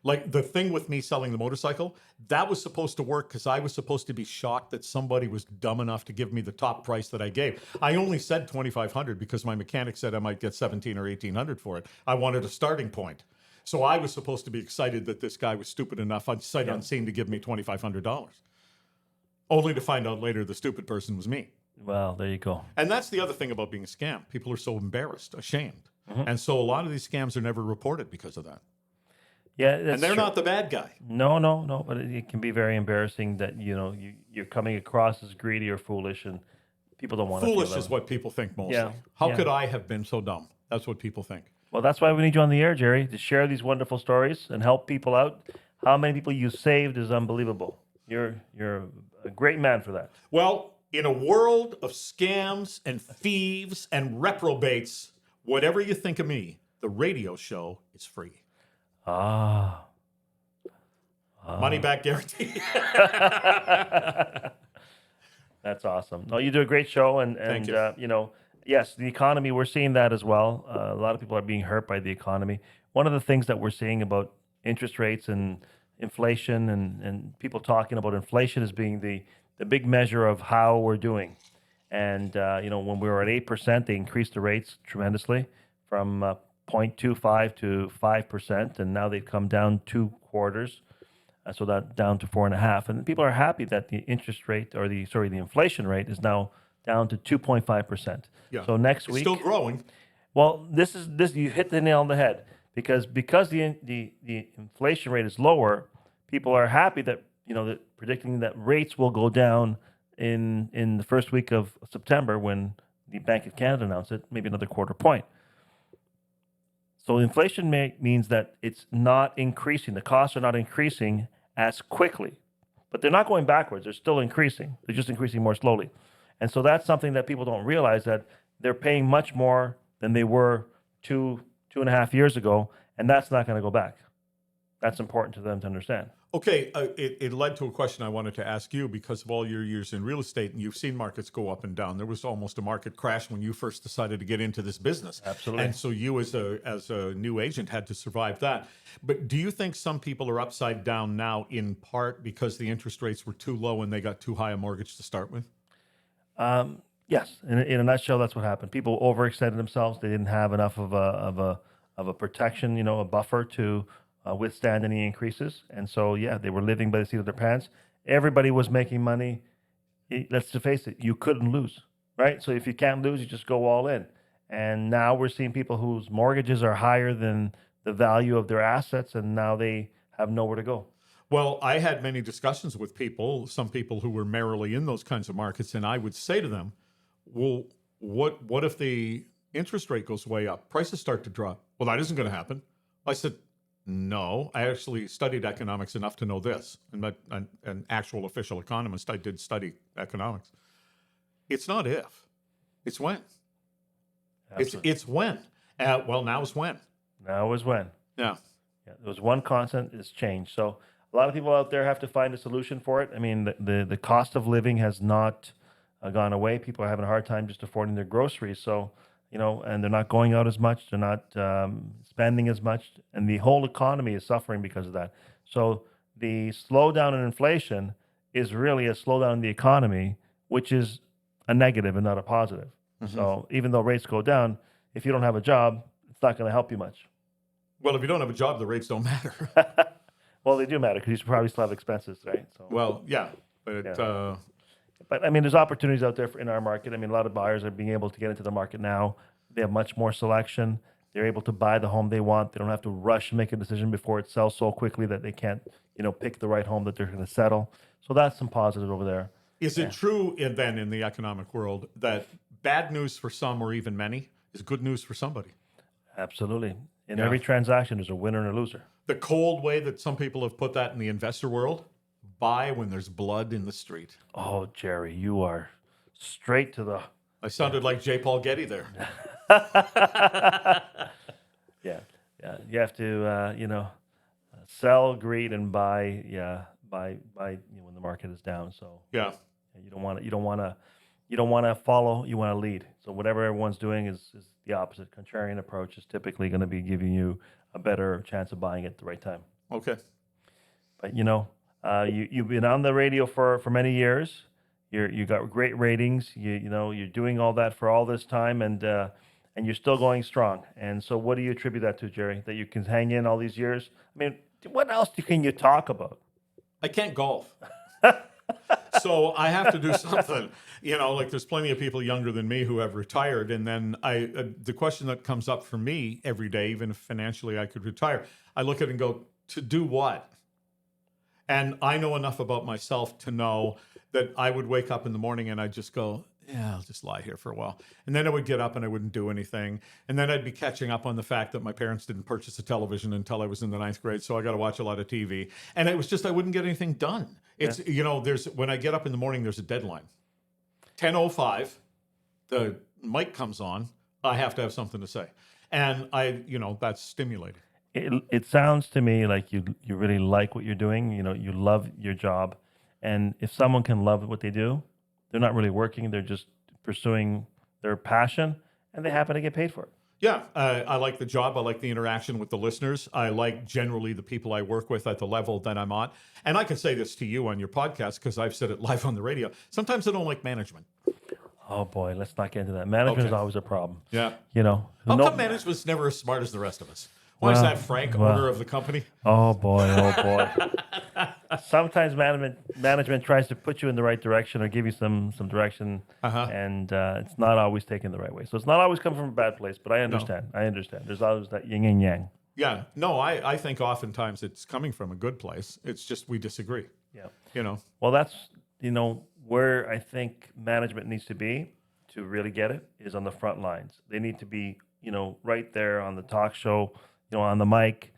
Like the thing with me selling the motorcycle, that was supposed to work because I was supposed to be shocked that somebody was dumb enough to give me the top price that I gave. I only said $2,500 because my mechanic said I might get $1,700 or $1,800 for it. I wanted a starting point. So I was supposed to be excited that this guy was stupid enough on sight unseen to give me $2,500. Only to find out later the stupid person was me. Well, there you go. And that's the other thing about being a scam. People are so embarrassed, ashamed. And so a lot of these scams are never reported because of that. Yeah, that's and they're true. not the bad guy. No, but it can be very embarrassing that you're coming across as greedy or foolish, and people don't want to. Foolish is what people think mostly. Yeah. How could I have been so dumb? That's what people think. Well, that's why we need you on the air, Jerry, to share these wonderful stories and help people out. How many people you saved is unbelievable. You're a great man for that. Well, in a world of scams and thieves and reprobates, whatever you think of me, the radio show is free. Money back guarantee. That's awesome. No, you do a great show, and Thank you. Yes, the economy, we're seeing that as well. A lot of people are being hurt by the economy. One of the things that we're seeing about interest rates and inflation and people talking about inflation as being the big measure of how we're doing. And when we were at 8%, they increased the rates tremendously from 0.25 to 5%, and now they've come down 2 quarters, so that down to 4.5. And people are happy that the interest rate, or the inflation rate, is now down to 2.5%. Yeah. So next It's week, still growing. well, this you hit the nail on the head because the inflation rate is lower. People are happy that that predicting that rates will go down in the first week of September when the Bank of Canada announced it, maybe another quarter point. So inflation means that it's not increasing. The costs are not increasing as quickly, but they're not going backwards. They're still increasing. They're just increasing more slowly. And so that's something that people don't realize, that they're paying much more than they were 2.5 years ago, and that's not going to go back. That's important to them to understand. Okay, it led to a question I wanted to ask you because of all your years in real estate, and you've seen markets go up and down. There was almost a market crash when you first decided to get into this business. Absolutely. And so you, as a new agent, had to survive that. But do you think some people are upside down now in part because the interest rates were too low and they got too high a mortgage to start with? Yes, in a nutshell, that's what happened. People overextended themselves. They didn't have enough of a protection, a buffer to withstand any increases. And so, they were living by the seat of their pants. Everybody was making money. Let's just face it, you couldn't lose, right? So if you can't lose, you just go all in. And now we're seeing people whose mortgages are higher than the value of their assets, and now they have nowhere to go. Well, I had many discussions with people, some people who were merrily in those kinds of markets, and I would say to them, well, what if the interest rate goes way up? Prices start to drop. Well, that isn't going to happen. I said, no, I actually studied economics enough to know this. I'm not an actual official economist. I did study economics. It's not if, it's when. Absolutely. It's when. Well, now is when. Now is when. Yeah. Yeah, there was one constant, it's change. So a lot of people out there have to find a solution for it. I mean, the cost of living has not gone away. People are having a hard time just affording their groceries. So, and they're not going out as much. They're not spending as much. And the whole economy is suffering because of that. So the slowdown in inflation is really a slowdown in the economy, which is a negative and not a positive. So even though rates go down, if you don't have a job, it's not going to help you much. Well, if you don't have a job, the rates don't matter. Well, they do matter because you probably still have expenses, right? So, Well, yeah, but Yeah. but I mean, there's opportunities out there in our market. I mean, a lot of buyers are being able to get into the market now. They have much more selection. They're able to buy the home they want. They don't have to rush and make a decision before it sells so quickly that they can't, pick the right home that they're going to settle. So that's some positive over there. is it true then in the economic world that bad news for some or even many is good news for somebody? Absolutely. In Yeah. every transaction, there's a winner and a loser. The cold way that some people have put that in the investor world, buy when there's blood in the street. Oh, Jerry, you are straight to the I sounded like J. Paul Getty there. yeah. You have to sell, greed, and buy. Yeah, buy when the market is down. So Yeah. you don't want to. You don't want to follow. You want to lead. So whatever everyone's doing is the opposite. Contrarian approach is typically going to be giving you a better chance of buying at the right time. Okay. But you've been on the radio for many years. You got great ratings. You're doing all that for all this time, and you're still going strong. And so, what do you attribute that to, Jerry? That you can hang in all these years? I mean, what else can you talk about? I can't golf. So I have to do something. Like there's plenty of people younger than me who have retired. And then the question that comes up for me every day, even if financially I could retire, I look at it and go, to do what? And I know enough about myself to know that I would wake up in the morning and I'd just go, yeah, I'll just lie here for a while. And then I would get up and I wouldn't do anything. And then I'd be catching up on the fact that my parents didn't purchase a television until I was in the 9th grade. So I got to watch a lot of TV. And it was just, I wouldn't get anything done. It's, when I get up in the morning, there's a deadline. 10:05, the mic comes on. I have to have something to say. And that's stimulating. It sounds to me like you really like what you're doing. You love your job, and if someone can love what they do, they're not really working. They're just pursuing their passion, and they happen to get paid for it. Yeah, I like the job. I like the interaction with the listeners. I like generally the people I work with at the level that I'm on. And I can say this to you on your podcast because I've said it live on the radio. Sometimes I don't like management. Oh boy, let's not get into that. Management is Okay. always a problem. Yeah. How How come management's never as smart as the rest of us? Why is Well, that Frank, well. owner of the company? Oh boy, oh boy. Sometimes management tries to put you in the right direction or give you some direction, and it's not always taken the right way. So it's not always coming from a bad place, but I understand. I understand. There's always that yin and yang. Yeah. No, I think oftentimes it's coming from a good place. It's just we disagree. Yeah. Well, that's where I think management needs to be to really get it is on the front lines. They need to be right there on the talk show, on the mic,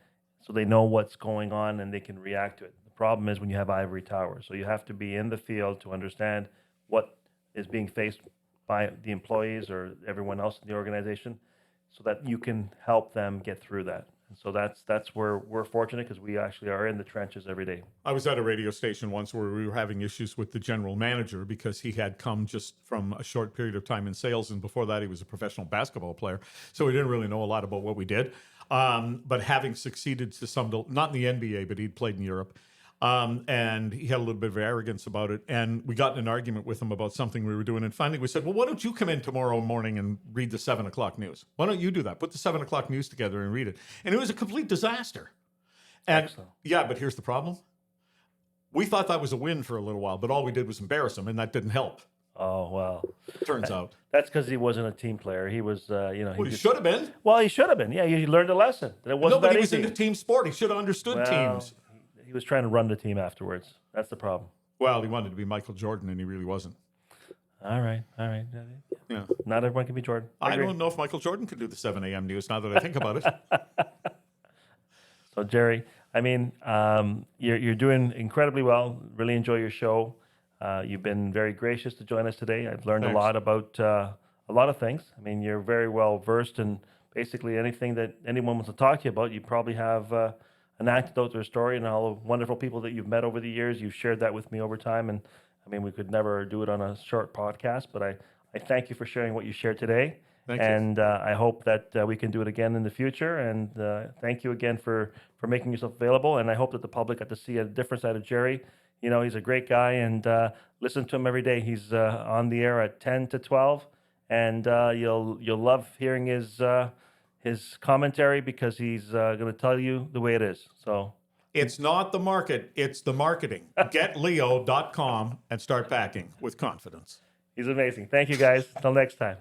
so they know what's going on and they can react to it. The problem is when you have ivory towers. So you have to be in the field to understand what is being faced by the employees or everyone else in the organization so that you can help them get through that. And so that's where we're fortunate because we actually are in the trenches every day. I was at a radio station once where we were having issues with the general manager because he had come just from a short period of time in sales. And before that, he was a professional basketball player. So he didn't really know a lot about what we did. But having succeeded to not in the NBA, but he'd played in Europe. And he had a little bit of arrogance about it. And we got in an argument with him about something we were doing. And finally we said, well, why don't you come in tomorrow morning and read the 7 o'clock news? Why don't you do that? Put the 7 o'clock news together and read it. And it was a complete disaster. And Excellent. yeah, but here's the problem. We thought that was a win for a little while, but all we did was embarrass him. And that didn't help. Oh, well. Turns out. That's because he wasn't a team player. He was, Well, he should have been. Well, he should have been. Yeah, he learned a lesson. That it wasn't No, but that he was easy. in a team sport. He should have understood teams. he was trying to run the team afterwards. That's the problem. Well, he wanted to be Michael Jordan, and he really wasn't. All right. Yeah. Not everyone can be Jordan. I agree. don't know if Michael Jordan could do the 7 a.m. news now that I think about it. So Jerry, I mean, you're doing incredibly well. Really enjoy your show. You've been very gracious to join us today. I've learned Thanks. a lot about a lot of things. I mean, you're very well versed in basically anything that anyone wants to talk to you about. You probably have an anecdote or a story, and all the wonderful people that you've met over the years. You've shared that with me over time, and I mean, we could never do it on a short podcast, but I thank you for sharing what you shared today. Thank you. And I hope that we can do it again in the future. And thank you again for making yourself available. And I hope that the public got to see a different side of Jerry. You know, he's a great guy, and listen to him every day. He's on the air at 10 to 12, and you'll love hearing his commentary because he's going to tell you the way it is. So It's not the market, it's the marketing. GetLeo.com and start packing with confidence. he's amazing. Thank you, guys. Until next time.